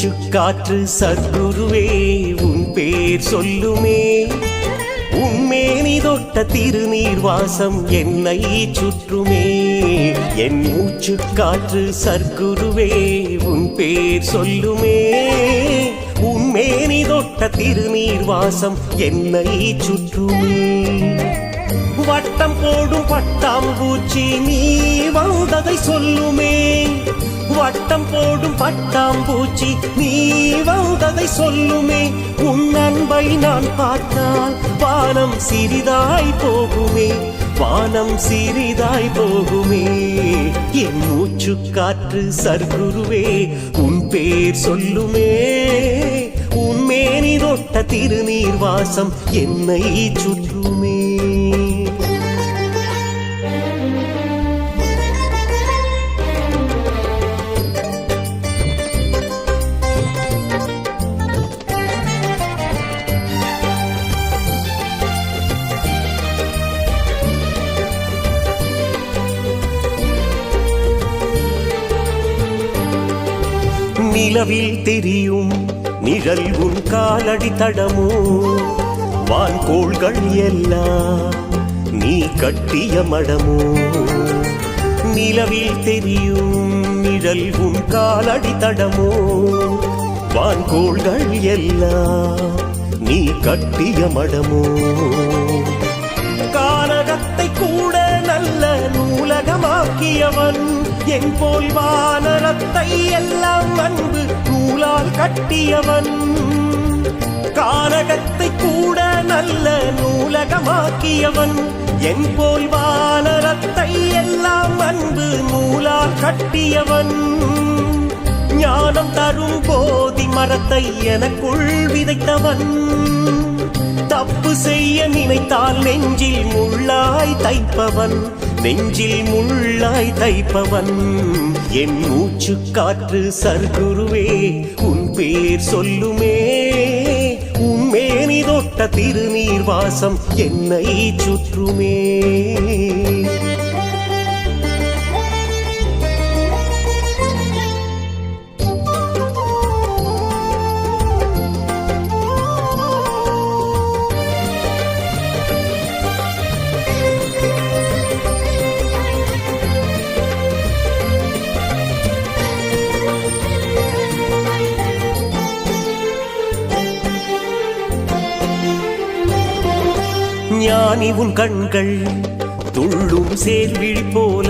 மூச்சு காற்று சத்குருவே உன் பேர் சொல்லுமே, உன்மேனி தொட்ட திருநீர் வாசம் என்னை சுற்றுமே. என் மூச்சு காற்று சத்குருவே உன் பேர் சொல்லுமே, உன்மேனி தொட்ட திருநீர் வாசம் என்னை சுற்றுமே. வட்டம் போடும் பட்டாம்பூச்சி நீ வந்ததை சொல்லுமே, வட்டம் போடும் பட்டாம்பூச்சி நீ வந்ததை சொல்லுமே. உன் அன்பை நான் பார்த்தால் வானம் சிறிதாய் போகுமே, வானம் சிறிதாய் போகுமே. என் மூச்சு காற்று சத்குருவே உன் பேர் சொல்லுமே, உன்மேனி தொட்ட திருநீர் வாசம் என்னை சுற்றுமே. நிலவில் தெரியும் நிழல் உன் காலடி தடமோ, வான்கோள்கள் எல்லாம் நீ கட்டிய மடமோ. நிலவில் தெரியும் நிழல் உன் காலடி தடமோ, வான்கோள்கள் எல்லாம் நீ கட்டிய மடமோ. கானகத்தை கூட நல்ல நூலகமாக்கியவன், என் போல் வானரத்தை எல்லாம் அன்பு நூலால் கட்டியவன். கானகத்தை கூட நல்ல நூலகமாக்கியவன், என் போல் வானரத்தை எல்லாம் அன்பு நூலால் கட்டியவன். ஞானம் தரும் போதி மரத்தை எனக்குள் விதைத்தவன், தப்பு செய்ய நினைத்தால் நெஞ்சில் முள்ளாய் தைப்பவன், நெஞ்சில் முள்ளாய் தைப்பவன். என் மூச்சு காற்று சத்குருவே உன் பேர் சொல்லுமே, உன்மேனி தொட்ட திருநீர் வாசம் என்னை சுற்றுமே. ஞானி உன் கண்கள் துள்ளும் சேர்விழி போல,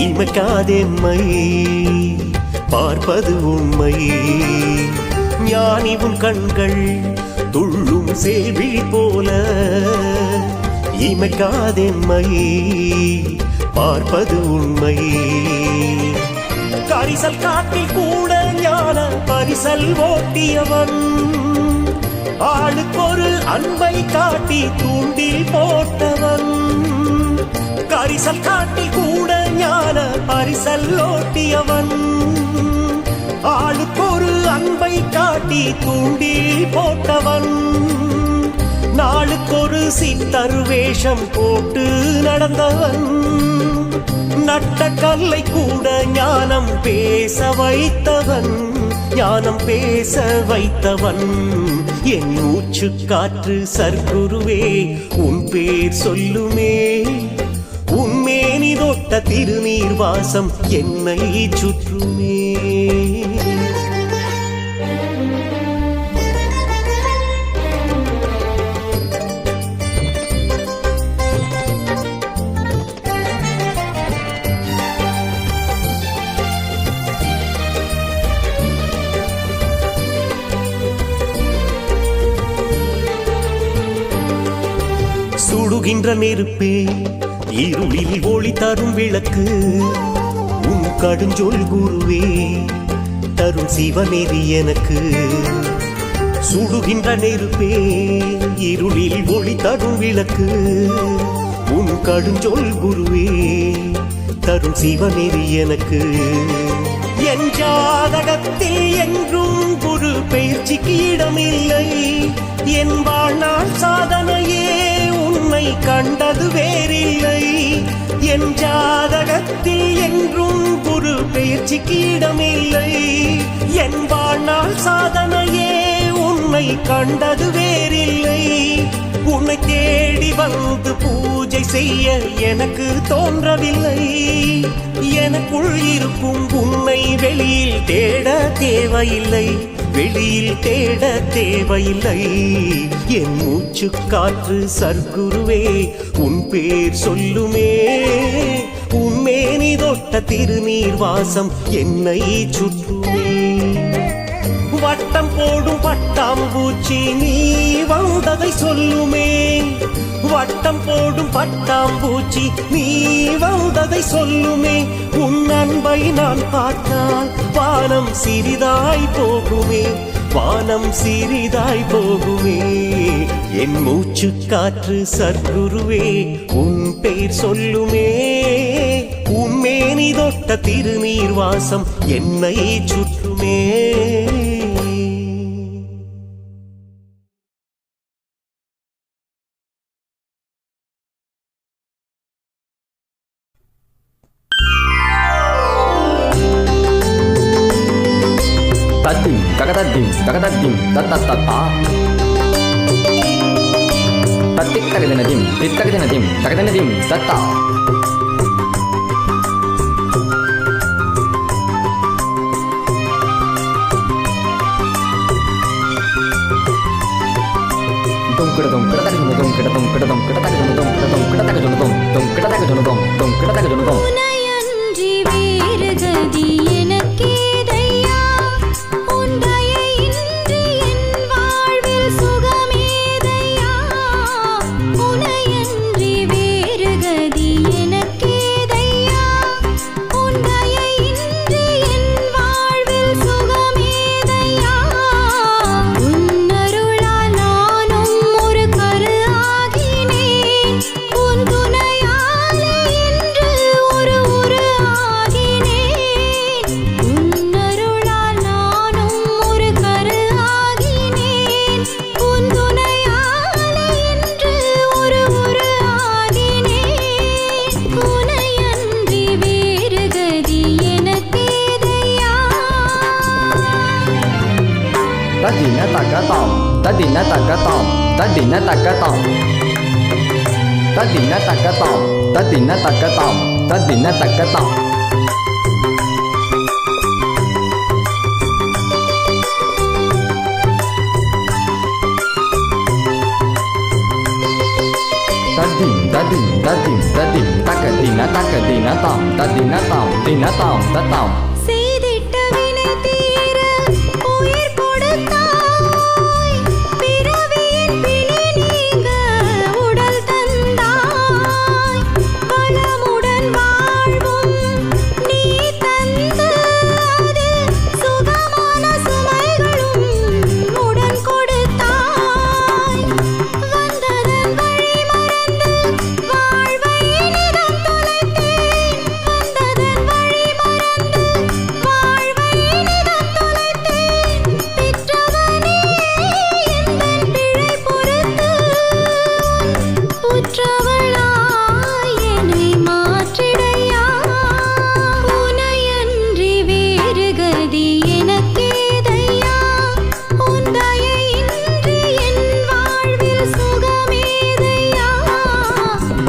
இமைக்காதெம்மை பார்ப்பது உண்மை. ஞானி உன் கண்கள் துள்ளும் சேர்விழி போல, இமைக்காதெம்மை பார்ப்பது உண்மை. கரிசல் காட்டில் கூட ஞான பரிசல் ஓட்டியவன், ஆளுக்கொரு அன்பை காட்டி தூண்டில் போட்டவன். கரிசல் காட்டில் கூட ஞான பரிசல் ஓட்டியவன், ஆளுக்கொரு அன்பை காட்டி தூண்டில் போட்டவன். நாளுக்கொரு சித்தர் வேஷம் போட்டு நடந்தவன், நட்ட கல்லை கூட ஞானம் பேச வைத்தவன், ஞானம் பேச வைத்தவன். என் மூச்சு காற்று சத்குருவே உன் பேர் சொல்லுமே, உன்மேனி தொட்ட திருநீர் வாசம் என்னை சுற்றுமே. சுடுகின்ற நெருப்பே இருளில் ஒளி தரும் விளக்கு, உன் கடுஞ்சொல் குருவே தரும் சிவநெறி எனக்கு. சுடுகின்ற நெருப்பே இருளில் ஒளி தரும் விளக்கு, உன் கடுஞ்சொல் குருவே தரும் சிவநெறி எனக்கு. என் ஜாதகத்தில் என்றும் குரு பயிற்சிக்கு இடமில்லை, என் வாழ்நாள் சாதனையே உன்னை கண்டது வேறில்லை. என் ஜாதகத்தில் என்றும் குரு பெயர்ச்சிக்கு இடமில்லை. என் வாழ்நாள் சாதனையே உன்னை கண்டது வேறில்லை. உன்னை தேடி வந்து பூஜை செய்ய எனக்கு தோன்றவில்லை. எனக்குள் இருக்கும் உன்னை வெளியில் தேட தேவையில்லை. வெளியில் தேட தேவையில்லை. என் மூச்சு காற்று சர்க்குருவே உன் பேர் சொல்லுமே. உன்மேனி தொட்ட திருநீர் வாசம் என்னை சுற்றுமே. வட்டம் போடும் பட்டாம்பூச்சி நீ வந்ததை சொல்லுமே. வட்டம் போடும் பட்டாம்பூச்சி நீ வந்ததை சொல்லுமே. உன் அன்பை நான் பார்த்தால் வானம் சிறிதாய் போகுமே. வானம் சிறிதாய் போகுமே. என் மூச்சு காற்று சர்க்குருவே உன் பெயர் சொல்லுமே. உன்மேனி தொட்ட திருநீர் வாசம் என்னை சுற்றுமே. Tadim, kakatadim, kakatadim, tatatata. Tatik takadanadim, titakadanadim, takadanadim, tata. Dum kedadum, kedatagadum, kedadum, kedadum, kedatagadum, kedadum, kedatagadum, dum kedatagadum, dum kedatagadum. உனையன்றி வேறு கதி எனக்கேதையா. உன் தயையின்றி என் வாழ்வில் சுகமேதையா. உனையன்றி வேறு கதி எனக்கேதையா. உன் தயையின்றி என் வாழ்வில் சுகமேதையா. உன் அருளால் நானும் ஒரு கரு ஆகினேன். உன் துணையாலே என்று ஒரு உரு ஆகினேன். உன் அருளால் நானும் ஒரு கரு ஆகினேன். உன் துணையாலே என்று ஒரு உரு ஆகினேன். உனையன்றி வேறு கதி எனக்கேதையா. Tadina takatam, tadina takatam, tadina takatam. Tadina takatam, tadina takatam, tadina takatam. Tadim, tadim, tadim, tadim, takadina, takadina tam, tadina tam, dina tam, tatam. செய்திட்ட வினை தீர உயிர் கொடுத்தாய். பிறவியின் பிணி நீங்க உடல் தந்தாய். வளமுடன் வாழ்வும் நீ தந்து அதில் சுகமான சுமைகளும் உடன் கொடுத்தாய். வந்ததன் வழி மறந்து வாழ்வை நிதம் தொலைத்தேன். வந்ததன் வழி மறந்து வாழ்வை நிதம் தொலைத்தேன். பெற்றவனே எந்தன் பிழை பொறுத்து உற்றவளாய் என்னை மாற்றிடையா. உனையன்றி வேறு கதி எனக்கேதையா. உன் தயையின்றி என் வாழ்வில் சுகமேதையா.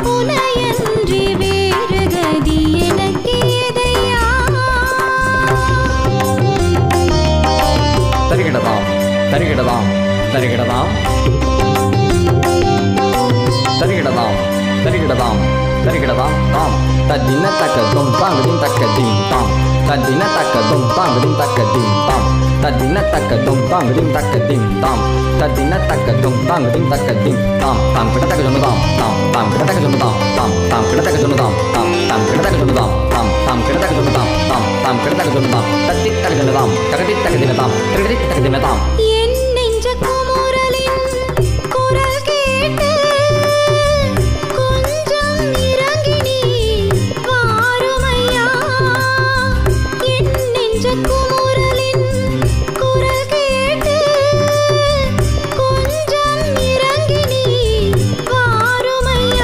உனையன்றி வேறு கதி எனக்கேதையா. தருகிடதாம், தருகிடதாம், தருகிடதாம். தருகிடதாம், தருகிடதாம், தருகிடதாம், தாம். தத்தின தக்கதும் தாங்கடின் தக்கதிம் தாம். தத்தின தக்கதும் தாங்கடின் தக்கதிம் தாம். தத்தின தக்கதும் தாங்கடின் தக்கதிம் தாம். தத்தின தக்கதும் தாங்கடின் தக்கதிம் தாம். தாம் கிடத்தக்க சொன்னதாம், தாம். தாம் கிடத்தக்க சொன்னதாம், தாம். தாம் கிடத்தக்க சொன்னதாம், தாம். தாம் கிடத்தக்க சொன்னதாம், தாம். தாம் கிடத்தக்க சொன்னதாம், தாம். தாம் கிடத்தக்க சொன்னதாம். தத்தித் தக்க சொன்னதாம், தகதித் தகதினதாம், திருகதித் தகதினதாம். என் நெஞ்ச குமுறலின் குரல் கேட்டு கொஞ்சம் இறங்கி நீ வாருமையா. என் நெஞ்ச குமுறலின் குரல் கேட்டு கொஞ்சம் இறங்கி நீ வாருமையா.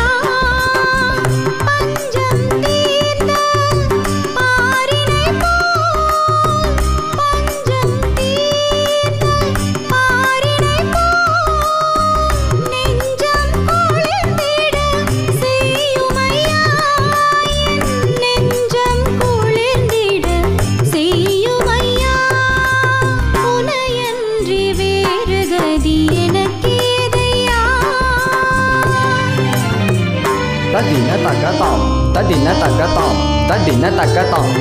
ததின தக்கதாம் ததின தக்கதாம் ததின தக்கதாம்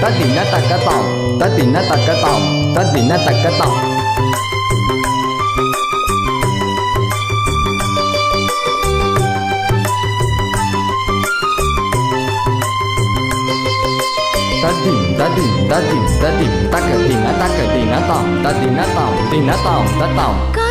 ததின தக்கதாம் ததின தக்கதாம் ததின தக்கதாம் ததிம் ததிம் ததிம் ததிம் தக்கதின தக்கதின தாம் ததின தாம் தின தாம் தத்தாம்